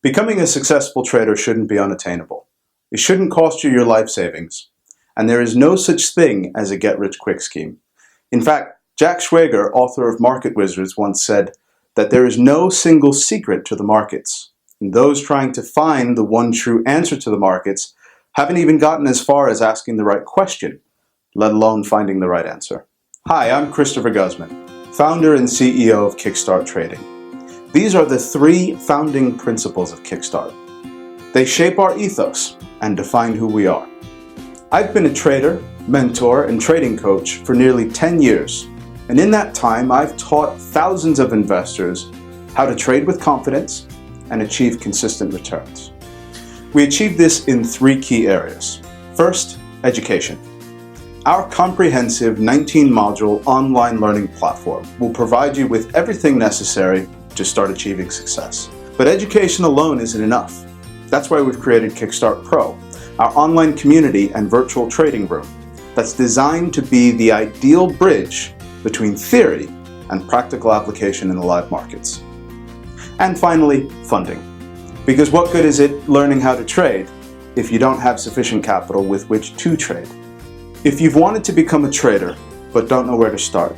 Becoming a successful trader shouldn't be unattainable. It shouldn't cost you your life savings. And there is no such thing as a get-rich-quick scheme. In fact, Jack Schwager, author of Market Wizards, once said that there is no single secret to the markets. And those trying to find the one true answer to the markets haven't even gotten as far as asking the right question, let alone finding the right answer. Hi, I'm Christopher Guzman, founder and CEO of KickStart Trading. These are the 3 founding principles of KickStart. They shape our ethos and define who we are. I've been a trader, mentor, and trading coach for nearly 10 years, and in that time I've taught thousands of investors how to trade with confidence and achieve consistent returns. We achieve this in 3 key areas. First, education. Our comprehensive 19-module online learning platform will provide you with everything necessary to start achieving success. But education alone isn't enough. That's why we've created KickStart Pro, our online community and virtual trading room that's designed to be the ideal bridge between theory and practical application in the live markets. And finally, funding. Because what good is it learning how to trade if you don't have sufficient capital with which to trade? If you've wanted to become a trader but don't know where to start,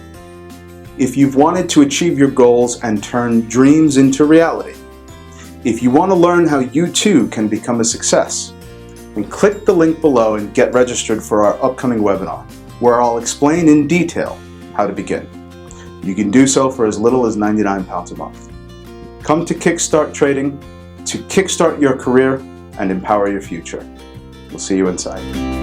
if you've wanted to achieve your goals and turn dreams into reality, if you want to learn how you too can become a success, then click the link below and get registered for our upcoming webinar, where I'll explain in detail how to begin. You can do so for as little as £99 a month. Come to KickStart Trading to kickstart your career and empower your future. We'll see you inside.